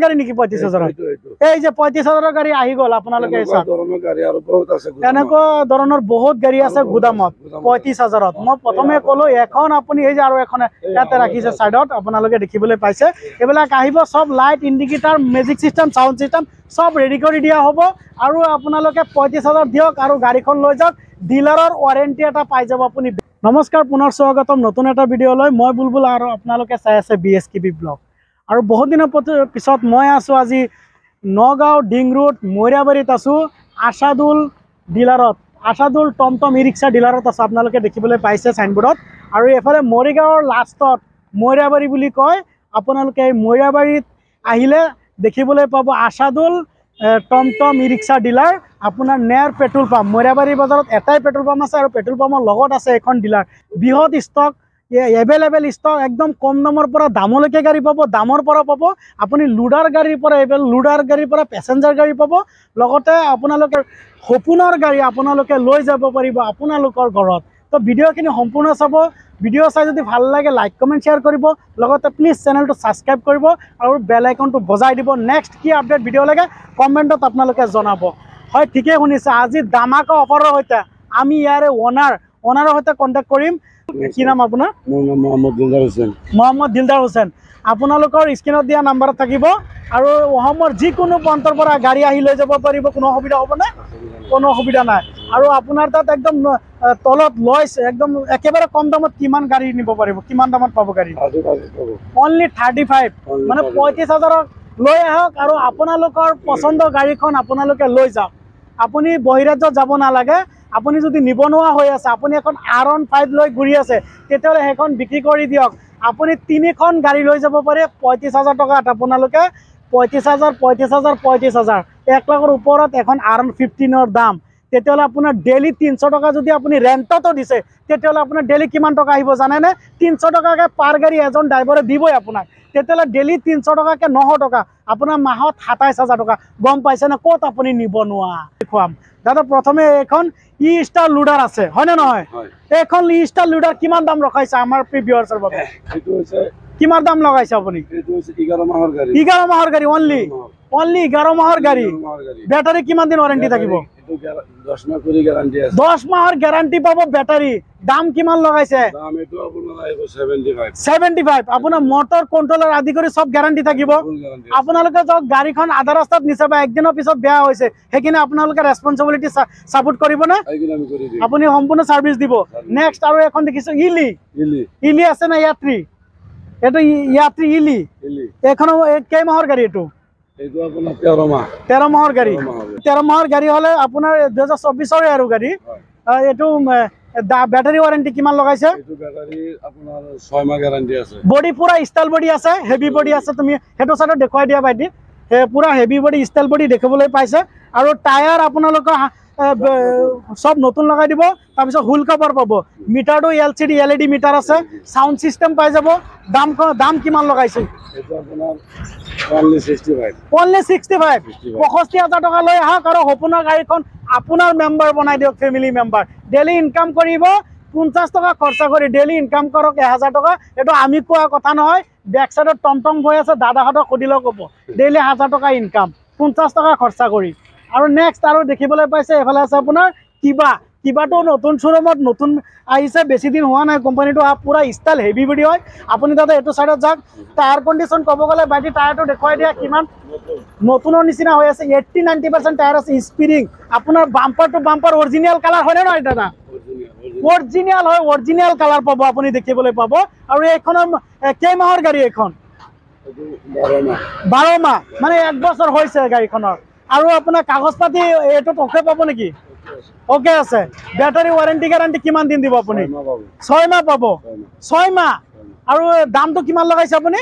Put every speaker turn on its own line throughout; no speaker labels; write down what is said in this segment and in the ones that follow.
গাড়ী নেকি 35,000 এই যে 35,000 গাড়ী আহি গ'ল আপোনালোকে এনেকুৱা ধৰণৰ বহুত গাড়ী আছে গুদামত 35,000 মই প্ৰথমে ক'লো এখন আপুনি এই যে আৰু এখন ইয়াতে ৰাখিছে সাইডত আপোনালোকে দেখিবলৈ পাইছে এইবিলাক আহিব সব light indicator magic system sound system সব ৰেডি কৰি দিয়া হ'ব আৰু আপোনালোকে 35,000 দিয়ক আৰু গাড়ীখন লৈ যাওক ডিলাৰৰ ওয়াৰেন্টি এটা পাই যাব আপুনি নমস্কাৰ পুনৰ স্বাগতম নতুন এটা ভিডিঅ'লৈ মই বুলবুল আৰু আপোনালোকে চাই আছে বিএছকেবি ব্লগ আৰু বহুত দিনৰ পিছত মই আছো আজি নগাঁও ডিং ৰোড মৰিয়াবাৰীত আছো আশাদুল ডিলাৰত আশাদুল টমটম ই ৰিক্সা ডিলাৰত আছে আপোনালোকে দেখিবলৈ পাইছে সাইনবোৰ্ডত আৰু এফালে মৰিগাঁৱৰ লাষ্টত মৰিয়াবাৰী বুলি কয় আপোনালোকে এই মৰিয়াবাৰীত আহিলে দেখিবলৈ পাব আশাদুল টমটম ই ৰিক্সা ডিলাৰ আপোনাৰ নেয়াৰ পেট্ৰল পাম্প মৰিয়াবাৰী বজাৰত এটাই পেট্ৰল পাম্প আছে আৰু পেট্ৰল পাম্পৰ লগত আছে এখন ডিলাৰ বৃহৎ ষ্টক এভেলেবল ষ্টক একদম কম দামৰ পৰা দামলৈকে গাড়ী পাব দামৰ পৰা পাব আপুনি লুডাৰ গাড়ীৰ পৰা লুডাৰ গাড়ীৰ পৰা পেছেঞ্জাৰ গাড়ী পাব লগতে আপোনালোকে সপোনৰ গাড়ী আপোনালোকে লৈ যাব পাৰিব আপোনালোকৰ ঘৰত তো ভিডিঅ'খিনি সম্পূৰ্ণ চাব ভিডিঅ' চাই যদি ভাল লাগে লাইক কমেণ্ট শ্বেয়াৰ কৰিব লগতে প্লিজ চেনেলটো ছাবস্ক্ৰাইব কৰিব আৰু বেল আইকনটো বজাই দিব নেক্সট কি আপডেট ভিডিঅ' লাগে কমেণ্টত আপোনালোকে জনাব হয় ঠিকই শুনিছে আজি দামাকা অফাৰৰ সৈতে আমি ইয়াৰে ওনাৰৰ সৈতে কণ্টেক্ট কৰিম কি নাম আপোনাৰ মোহাম্মদ দিলদাৰ হুছেইন আপোনালোকৰ স্ক্ৰীনত দিয়া নাম্বাৰত থাকিব আৰু অসমৰ যিকোনো প্ৰান্তৰ পৰা গাড়ী আহি লৈ যাব পাৰিব কোনো অসুবিধা হ'বনে কোনো অসুবিধা নাই আৰু আপোনাৰ তাত একদম তলত লয়ছ একদম একেবাৰে কম দামত কিমান গাড়ী নিব পাৰিব কিমান দামত পাব গাড়ী অনলি 35 মানে 35,000 লৈ আহক আৰু আপোনালোকৰ পছন্দৰ গাড়ীখন আপোনালোকে লৈ যাওক আপুনি বহিৰাজ্যত যাব নালাগে আপুনি যদি নিবনুৱা হৈ আছে আপুনি এখন R15 লৈ ঘূৰি আছে তেতিয়াহ'লে সেইখন বিক্ৰী কৰি দিয়ক আপুনি তিনিখন গাড়ী লৈ যাব পাৰে 35,000 টকাত আপোনালোকে 35,000 1 লাখৰ ওপৰত এখন R15ৰ দাম তেতিয়াহ'লে আপোনাৰ ডেইলি 300 টকা যদি আপুনি ৰেণ্টতো দিছে তেতিয়াহ'লে আপোনাৰ ডেইলি কিমান টকা আহিব জানেনে 300 টকাকৈ পাৰ গাড়ী এজন ড্ৰাইভাৰে দিবই আপোনাক তেতিয়াহ'লে ডেইলি 300 টকাকৈ 900 টকা আপোনাৰ মাহত 27,000 টকা গম পাইছেনে ক'ত আপুনি নিবনুৱা খুৱাম দাদা প্ৰথমে এখন ই ষ্টাৰ লুডাৰ আছে হয়নে নহয় এখন ই ষ্টাৰ লুডাৰ কিমান দাম ৰখাইছে আমাৰ প্ৰিভিউয়াৰ্ছৰ বাবে এইটো হৈছে কিমান দাম লগাইছে আপুনি এইটো হৈছে 11 মাহৰ গাড়ী অনলি 11 মাহৰ গাড়ী ব্যাটাৰী কিমান দিন ওয়াৰেন্টি থাকিব 10 মাহ কৰি গ্যাৰান্টি আছে 10 মাহৰ গ্যাৰান্টি পাব ব্যাটাৰী দাম কিমান লগাইছে দাম এটো আপোনাৰ আহিব 75 আপোনাৰ মটৰ কন্ট্ৰোলাৰ আদি কৰি সব গ্যাৰান্টি থাকিব আপোনালোকে যক গাড়ীখন আধা ৰাস্তাত নিছে বা একদিনৰ পিছত বেয়া হৈছে হেকিনে আপোনালোকে ৰেসপন্সিবিলিটি সাপোৰ্ট কৰিব না আপুনি সম্পূৰ্ণ সাৰ্ভিস দিব নেক্সট আৰু এখন দেখিছো ইলি আছে না ইয়াত্ৰী এটো ইয়াত্ৰী ইলি এখন কেই মাহৰ গাড়ী এটো এইটো আপোনাৰ 13 মাহৰ গাড়ী 13 মাহৰ গাড়ী হলে আপোনাৰ 2024 ৰ আৰু গাড়ী এটো ব্যাটাৰী ওয়াৰেন্টি কিমান লগাইছে এটো ব্যাটাৰী আপোনাৰ 6 মাহ গ্যাৰান্টি আছে বডি পুৰা ষ্টাইল বডি আছে হেভি বডি আছে তুমি হেটো সাইডত দেখুৱাই দিয়া বাইদি পুৰা হেভি বডি ষ্টাইল বডি দেখিবলৈ পাইছে আৰু টায়াৰ আপোনালোকৰ সব নতুন লগাই দিব তাৰ পিছত হুল কভাৰ পাব মিটাৰটো LCD LED মিটাৰ আছে সাউন্ড সিস্টেম পাই যাব দাম কিমান লগাইছে এটো আপোনাৰ only 65 65,000 টকা লৈ আহক আৰু সপোনৰ গাড়ীখন আপোনাৰ মেম্বাৰ বনাই দিয়ক ফ্যামিলি মেম্বাৰ ডেইলি ইনকাম কৰিব 50 টকা খৰচা কৰি ডেইলি ইনকাম কৰক 1000 টকা এটো আমি কোৱা কথা নহয় বেক সাইডত টমটম গৈ আছে দাদাহঁতক সুধিলেও ক'ব ডেইলি 1000 টকা ইনকাম 50 টকা খৰচা কৰি আৰু নেক্সট আৰু দেখিবলৈ পাইছে এফালে আছে আপোনাৰ কিবাটো নতুন শোৰুমত নতুন আহিছে বেছি দিন হোৱা নাই কোম্পানীটো পুৰা ষ্টাইল হেভি বডি হয় আপুনি দাদা এটো সাইডত যাক টায়াৰ কন্ডিশন ক'ব গ'লে বাইটি টায়াৰটো দেখুৱাই দিয়া কিমান নতুনৰ নিচিনা হৈ আছে 80-90% টায়াৰ আছে স্পিৰিং আপোনাৰ bumper to bumper original colour হয় নহয় দাদা অৰিজিনাল কালাৰ পাব আপুনি দেখিবলৈ পাব আৰু এইখনৰ কেই মাহৰ গাড়ী এখন 12 মাহ মানে 1 বছৰ হৈছে গাড়ীখনৰ আৰু আপোনাৰ কাগজ পাতি এটো টকে পাব নেকি ওকে আছে ব্যাটাৰী ওয়াৰেন্টি গ্যাৰান্টি কিমান দিন দিব আপুনি 6 মাহ পাব 6 মাহ আৰু দামটো কিমান লগাইছে আপুনি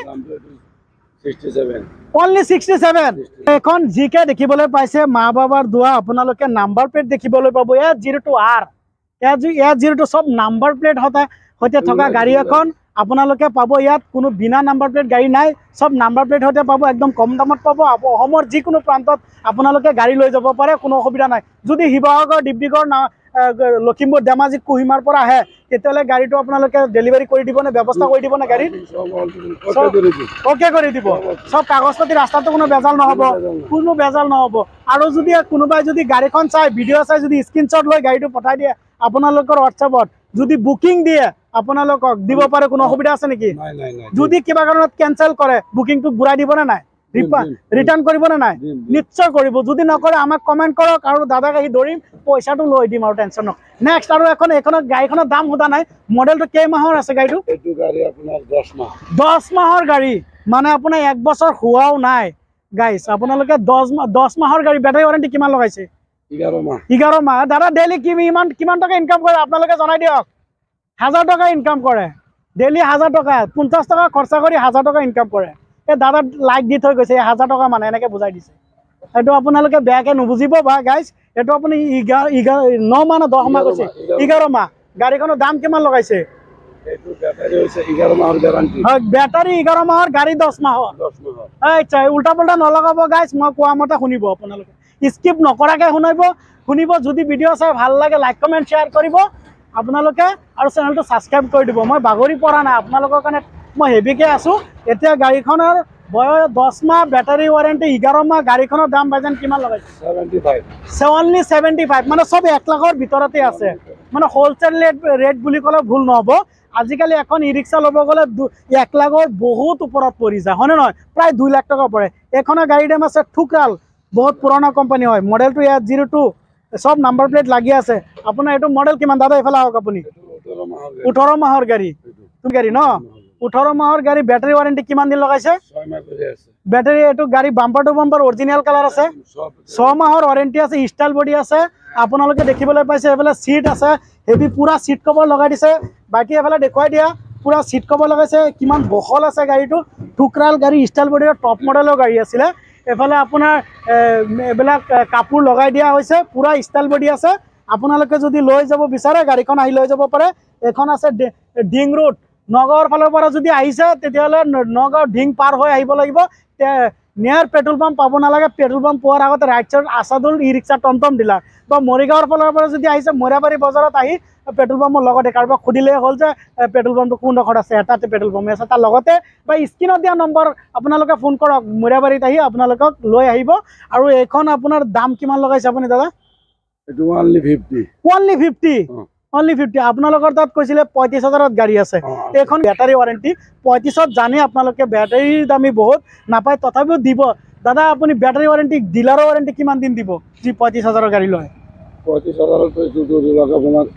67 only 67 এখন জিকে দেখিবলৈ পাইছে মা বাবাৰ দুৱা আপোনালোকে নাম্বাৰ প্লেট দেখিবলৈ পাব A02R A02 সব নাম্বাৰ প্লেট হতে থকা গাড়ী এখন আপোনালোকে পাব ইয়াত কোনো বিনা নাম্বাৰ প্লেট গাড়ী নাই সব নাম্বাৰ প্লেট হতে পাব একদম কম দামত পাব অসমৰ যিকোনো প্ৰান্তত আপোনালোকে গাড়ী লৈ যাব পাৰে কোনো অসুবিধা নাই যদি শিৱসাগৰ ডিব্ৰুগড় লখিমপুৰ ধেমাজি কুহিমাৰ পৰা আহে তেতিয়াহ'লে গাড়ীটো আপোনালোকে ডেলিভাৰী কৰি দিব নে ব্যৱস্থা কৰি দিব নে গাড়ীৰ অ'কে কৰি দিব চব কাগজ পাতি ৰাস্তাটো কোনো বেজাল নহ'ব আৰু যদি কোনোবাই যদি গাড়ীখন চাই ভিডিঅ' চাই যদি স্ক্ৰীনশ্বট লৈ গাড়ীটো পঠাই দিয়ে আপোনালোকৰ হোৱাটছএপত যদি বুকিং দিয়ে আপোনালোকক দিব পাৰে কোনো অসুবিধা আছে নেকি যদি কিবা কাৰণত কেনচেল কৰে বুকিংটো ঘূৰাই দিব নে নাই ৰিটাৰ্ণ কৰিব নে নাই নিশ্চয় কৰিব যদি নকৰে আমাক কমেণ্ট কৰক আৰু দাদাক আহি ধৰিম পইচাটো লৈ দিম আৰু টেনশ্যন নক নেক্সট আৰু এইখনত গাড়ীখনৰ দাম সোধা নাই মডেলটো কেই মাহৰ আছে গাড়ীটো 10 মাহৰ গাড়ী মানে আপোনাৰ 1 বছৰ হোৱাও নাই গাইছ আপোনালোকে 10 মাহৰ গাড়ী বেটাৰী ৱাৰেণ্টি কিমান লগাইছে 11 মাহ দাদা ডেইলি কিমান টকা ইনকাম কৰে আপোনালোকে জনাই দিয়ক 1000 টকা ইনকাম কৰে ডেইলি 1000 টকা 50 টকা খৰচা কৰি 1000 টকা ইনকাম কৰে এই দাদা লাইক দি থৈ গৈছে 1000 টকা মানে এনেকৈ বুজাই দিছে এইটো আপোনালোকে বেয়াকৈ নুবুজিব বা গাইছ এইটো আপুনি 9 মাহ 10 মাহ কৈছে 11 মাহ গাড়ীখনৰ দাম কিমান লগাইছে বেটাৰী 11 মাহৰ গাড়ী 10 মাহৰ আচ্ছা উল্টা পুল্টা নলগাব গাইছ মই কোৱা মতে শুনিব আপোনালোকে স্কিপ নকৰাকৈ শুনিব যদি ভিডিঅ' চাই ভাল লাগে লাইক কমেণ্ট শ্বেয়াৰ কৰিব আপোনালোকে আৰু চেনেলটো ছাবস্ক্ৰাইব কৰি দিব মই বাগৰি পৰা নাই আপোনালোকৰ কাৰণে মই হেভিকৈ আছোঁ এতিয়া গাড়ীখনৰ বয়স 10 মাহ বেটাৰী ৱাৰেণ্টি 11 মাহ গাড়ীখনৰ দাম ভাইজান কিমান লগাইছে 75 মানে চব 1 লাখৰ ভিতৰতে আছে মানে হোলচেল ৰেট বুলি ক'লে ভুল নহ'ব আজিকালি এখন ই ৰিক্সা ল'ব গ'লে 1 লাখৰ বহুত ওপৰত পৰি যায় হয়নে নহয় প্ৰায় 2 লাখ টকা পৰে এইখনৰ গাড়ীৰ দাম আছে ঠুকৰাল বহুত পুৰণা কোম্পানী হয় মডেলটো ইয়াত 02 সব নাম্বাৰ প্লেট লাগি আছে আপোনাৰ এইটো মডেল কিমান দাদা এইফালে আহক আপুনি 18 মাহৰ গাড়ী ন 18 মাহৰ গাড়ী বেটাৰী ৱাৰেণ্টি কিমান দিন লগাইছে 6 মাহ কৰি আছে বেটাৰী এইটো গাড়ী bumper to bumper original colour আছে 6 মাহৰ ৱাৰেণ্টি আছে ষ্টাইল বডি আছে আপোনালোকে দেখিবলৈ পাইছে এইফালে সিট আছে হেভি পুৰা সিট কভাৰ লগাই দিছে বাকি এইফালে দেখুৱাই দিয়া পুৰা সিট কভাৰ লগাইছে কিমান বহল আছে গাড়ীটো ঠুকৰাল গাড়ী ষ্টাইল বডিৰ টপ মডেলৰ গাড়ী আছিলে এফালে আপোনাৰ এইবিলাক কাপোৰ লগাই দিয়া হৈছে পুৰা ষ্টাইল বডি আছে আপোনালোকে যদি লৈ যাব বিচাৰে গাড়ীখন আহি লৈ যাব পাৰে এখন আছে ডিং ৰোড নগাঁৱৰ ফালৰ পৰা যদি আহিছে তেতিয়াহ'লে নগাঁও ডিং পাৰ হৈ আহিব লাগিব নিয়াৰ পেট্ৰল পাম্প পাব নালাগে পেট্ৰল পাম্প পোৱাৰ আগতে ৰাইট চাইড আছাদুল ই ৰিক্সা টমটম ডিলাৰ বা মৰিগাঁৱৰ ফালৰ পৰা যদি আহিছে মৰিয়াবাৰী বজাৰত আহি পেট্ৰল পাম্পৰ লগতে কাৰোবাক সুধিলে হ'ল যে পেট্ৰল পাম্পটো কোনডোখৰত আছে এটাতে পেট্ৰল পাম্প আছে তাৰ লগতে বা স্ক্ৰীনত দিয়া নম্বৰ আপোনালোকে ফোন কৰক মৰিয়াবাৰীত আহি আপোনালোকক লৈ আহিব আৰু এইখন আপোনাৰ দাম কিমান লগাইছে আপুনি দাদা
এইটো only
50 আপোনালোকৰ তাত কৈছিলে 35,000ত গাড়ী আছে এইখন বেটাৰী ৱাৰেণ্টি 35ত জানে আপোনালোকে বেটাৰীৰ দামী বহুত নাপায় তথাপিও দিব দাদা আপুনি বেটাৰী ৱাৰেণ্টি ডিলাৰৰ ৱাৰেণ্টি কিমান দিন দিব যি 35,000ৰ গাড়ী লয়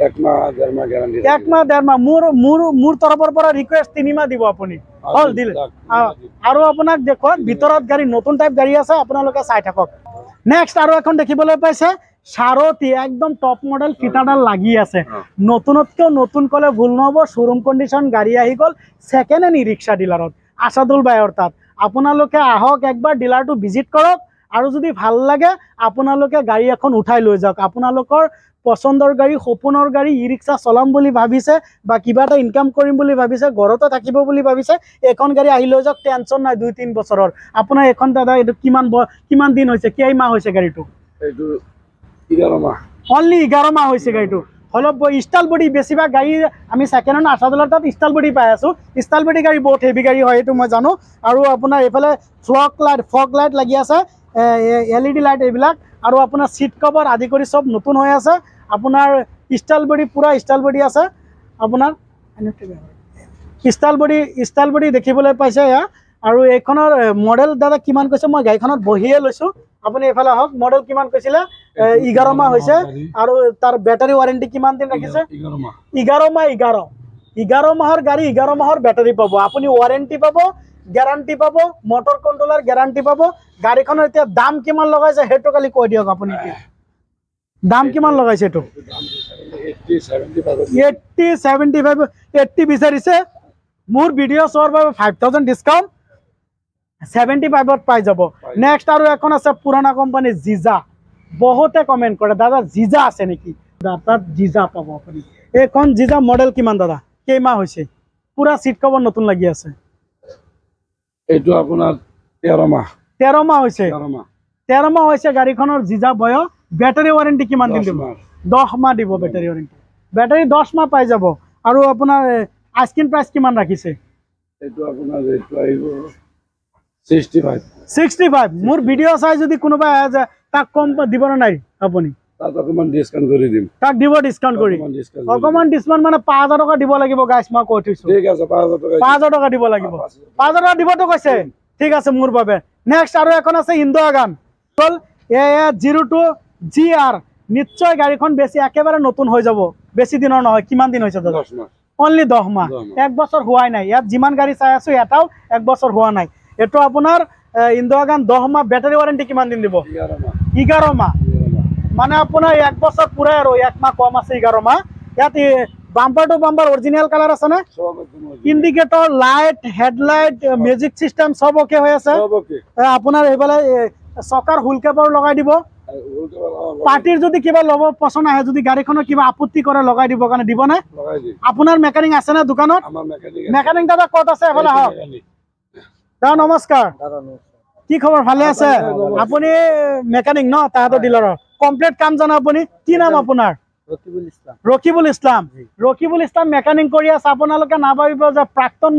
1 মাহ
1.5 মাহ মোৰ তৰফৰ পৰা ৰিকুৱেষ্ট 3 মাহ দিব আপুনি হল দিলে আৰু আপোনাক দেখুৱাত ভিতৰত গাড়ী নতুন টাইপ গাড়ী আছে আপোনালোকে চাই থাকক নেক্সট আৰু এখন দেখিবলৈ পাইছে সাৰথী একদম টপ মডেল ফিটাডাল লাগি আছে নতুনতকেও নতুন ক'লে ভুল নহ'ব শ্বৰুম কণ্ডিশ্যন গাড়ী আহি গ'ল ছেকেণ্ড হেণ্ড ই ৰিক্সা ডিলাৰত আছাদুল বাইৰ তাত আপোনালোকে আহক একবাৰ ডিলাৰটো ভিজিট কৰক আৰু যদি ভাল লাগে আপোনালোকে গাড়ী এখন উঠাই লৈ যাওক আপোনালোকৰ পচন্দৰ গাড়ী সপোনৰ গাড়ী ই ৰিক্সা চলাম বুলি ভাবিছে বা কিবা এটা ইনকাম কৰিম বুলি ভাবিছে ঘৰতে থাকিব বুলি ভাবিছে এখন গাড়ী আহি লৈ যাওক টেনশ্যন নাই 2-3 বছৰৰ আপোনাৰ এখন দাদা এইটো কিমান দিন হৈছে কেই মাহ হৈছে গাড়ীটো
এইটো 11 মাহ
অনলি 11 মাহ হৈছে গাড়ীটো অলপ ষ্টাইল বডি বেছিভাগ গাড়ী আমি ছেকেণ্ড হেণ্ড আছাদুলৰ তাত ষ্টাইল বডি পাই আছোঁ ষ্টাইল বডি গাড়ী বহুত হেভি গাড়ী হয় এইটো মই জানো আৰু আপোনাৰ এইফালে ফগ লাইট লাগি আছে LED লাইট এইবিলাক আৰু আপোনাৰ চিট কভাৰ আদি কৰি চব নতুন হৈ আছে আপোনাৰ ষ্টাইল বডি পুৰা ষ্টাইল বডি আছে আপোনাৰ ষ্টাইল বডি দেখিবলৈ পাইছে এয়া আৰু এইখনৰ মডেল দাদা কিমান কৈছে মই গাড়ীখনত বহিয়ে লৈছোঁ আপুনি এইফালে আহক মডেল কিমান কৈছিলে 11 মাহ হৈছে আৰু তাৰ বেটাৰী ৱাৰেণ্টি কিমান দিন ৰাখিছে 11 মাহৰ গাড়ী 11 মাহৰ বেটাৰী পাব আপুনি ৱাৰেণ্টি পাব গ্যাৰাণ্টি পাব মটৰ কণ্ট্ৰলাৰ গ্যাৰাণ্টি পাব গাড়ীখনৰ এতিয়া দাম কিমান লগাইছে সেইটো খালি কৈ দিয়ক আপুনি দাম কিমান লগাইছে এইটো 80 বিচাৰিছে মোৰ ভিডিঅ' চোৱাৰ বাবে 5,000 ডিছকাউণ্ট 75ত পাই যাব নেক্সট আৰু এখন আছে পুৰণা কোম্পানী জিজা বহুতে কমেণ্ট কৰে দাদা জিজা আছে নেকি তাত জিজা পাব আপুনি এইখন জিজা মডেল কিমান দাদা কেইমাহ হৈছে পুৰা চিট কভাৰ নতুন লাগি আছে
এইটো আপোনাৰ 13 মাহ হৈছে গাড়ীখনৰ জিজা বয়স বেটাৰী ৱাৰেণ্টি কিমান দিন দিব
10 মাহ দিব বেটাৰী ৱাৰেণ্টি বেটাৰী 10 মাহ পাই যাব আৰু আপোনাৰ আস্কিন প্ৰাইচ কিমান ৰাখিছে
এইটো আপোনাৰ ৰেটটো আহিব 65
65 মোৰ ভিডিও চাই যদি কোনোবা তাক কম দিব না নাই আপুনি
তাত অকমান ডিসকাউন্ট কৰি দিম
তাক দিব ডিসকাউন্ট কৰি অকমান ডিসকাউন্ট মানে 5000 টকা দিব লাগিব গাইস মই কৈ থৈছো
ঠিক আছে
5000 টকা দিব লাগিব 5000 টকা দিব তো কৈছে ঠিক আছে মোৰ বাবে নেক্সট আৰু এখন আছে ইন্দোগান চল A02 GR নিশ্চয় গাড়ীখন বেছি একেবাৰে নতুন হৈ যাব বেছি দিনৰ নহয় কিমান দিন হৈছে দাদা
10 মাহ
অনলি 10 মাহ এক বছৰ হোৱাই নাই ইয়াত যিমান গাড়ী চাই আছো এটাও এক বছৰ হোৱা নাই এটো আপোনাৰ ইন্দোগান 10 মাহ বেটাৰী ৱাৰেণ্টি কিমান দিন দিব 11 মাহ মানে আপোনাৰ এক বছৰ পুৰা আৰু এক মাহ কম আছে 11 মাহ ইয়াত bumper to bumper original colour আছে না indicator light headlight music system সব ওকে হৈ আছে
সব ওকে
আপোনাৰ এইবালে চকাৰ হুল কেপাৰ লগাই দিব পাৰ্টিৰ যদি কিবা লব পছন্দ আহে যদি গাড়ীখনৰ কিবা আপত্তি কৰে লগাই দিব কাৰণে দিব না
লগাই দি
আপোনাৰ মেকানিক আছে না দোকানত
আমাৰ
মেকানিক দাদা কত আছে এফালে আহক দাদা নমস্কাৰ কি খবৰ ভালে আছে আপুনি মেকানিক ন তাহাঁতৰ ডিলাৰৰ কমপ্লিট কাম জানা আপুনি কি নাম আপোনাৰ ৰকিবুল ইছলাম মেকানিক কৰি আছে আপোনালোকে নাভাবিব যে প্ৰাক্তন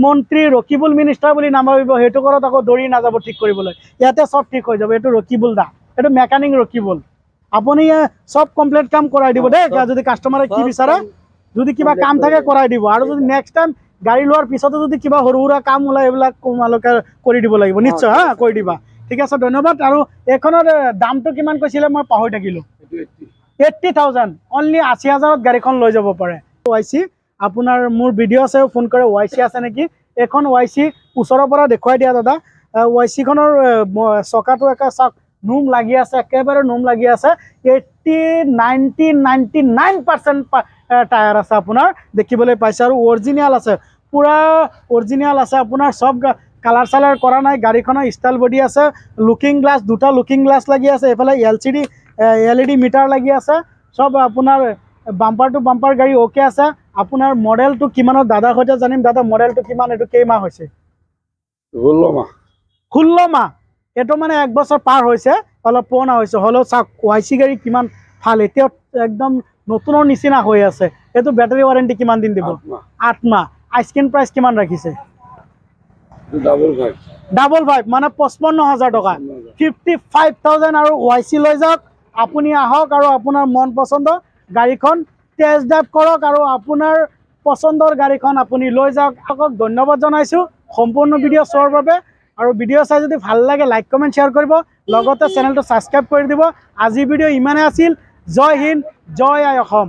মন্ত্ৰী ৰকিবুল মিনিষ্টাৰ বুলি নাভাবিব হেতু কৰত আকৌ দৌৰি নাযাব ঠিক কৰিবলৈ ইয়াতে সব ঠিক হৈ যাব এটো ৰকিবুল দা এটো মেকানিক ৰকিবুল আপুনি সব কমপ্লিট কাম কৰাই দিব দে যদি কাস্টমাৰে কি বিচাৰে যদি কিবা কাম থাকে কৰাই দিব আৰু যদি নেক্সট টাইম গাড়ী লোৱাৰ পিছতো যদি কিবা সৰুৰা কাম ওলাই এইবিলাক তোমালোকে কৰি দিব লাগিব নিশ্চয় হা কৰি দিবা ঠিক আছে ধন্যবাদ আৰু এখনৰ দামটো কিমান কৈছিলে মই পাহৰি থাকিলো 80000 অনলি 80000ত গাড়ীখন লৈ যাব পাৰে ওয়াইসি আপোনাৰ মোৰ ভিডিও আছে ফোন কৰে ওয়াইসি আছে নেকি এখন ওয়াইসি ওচৰৰ পৰা দেখুৱাই দিয়া দাদা ওয়াইসি খনৰ চকাটো একা চাক নুম লাগি আছে একেবাৰে নুম লাগি আছে 99% টায়াৰ আছে আপোনাৰ দেখিবলৈ পাইছে আৰু অৰিজিনাল আছে পুৰা অৰিজিনাল আছে আপোনাৰ সব কালাৰ সালাৰ কৰা নাই গাড়ীখনৰ ষ্টাইল বডি আছে লুকিং গ্লাস দুটা লুকিং গ্লাস লাগি আছে এফালে এলসিডি এলইডি মিটাৰ লাগি আছে সব আপোনাৰ বাম্পাৰ টু বাম্পাৰ গাড়ী ওকে আছে আপোনাৰ মডেলটো কিমানৰ দাদা হতে জানিম দাদা মডেলটো কিমান এটো কেইমাহ হৈছে 16 মাহ এটো মানে এক বছৰ পাৰ হৈছে অলপ পুৰণা হৈছে হলো চাক ওয়াইসি গাড়ী কিমান ভাল এতিয়া একদম নতুনৰ নিচিনা হৈ আছে এটো বেটাৰী ৱাৰেণ্টি কিমান দিন দিব 8 মাহ আইস্কিন প্ৰাইচ কিমান ৰাখিছে ডাবল 5 মানে 55000 টকা 55000 আৰু ওয়াইসি লৈ যাওক আপুনি আহক আৰু আপোনাৰ মন পছন্দ গাড়ীখন টেষ্ট ড্ৰাইভ কৰক আৰু আপোনাৰ পছন্দৰ গাড়ীখন আপুনি লৈ যাওক আগক ধন্যবাদ জনাইছো সম্পূৰ্ণ ভিডিও চোৱাৰ বাবে আৰু ভিডিও চাই যদি ভাল লাগে লাইক কমেন্ট শেয়াৰ কৰিব লগতে চেনেলটো সাবস্ক্ৰাইব কৰি দিব আজি ভিডিও ইমানে আছিল জয় হিন্দ জয় আই অসম।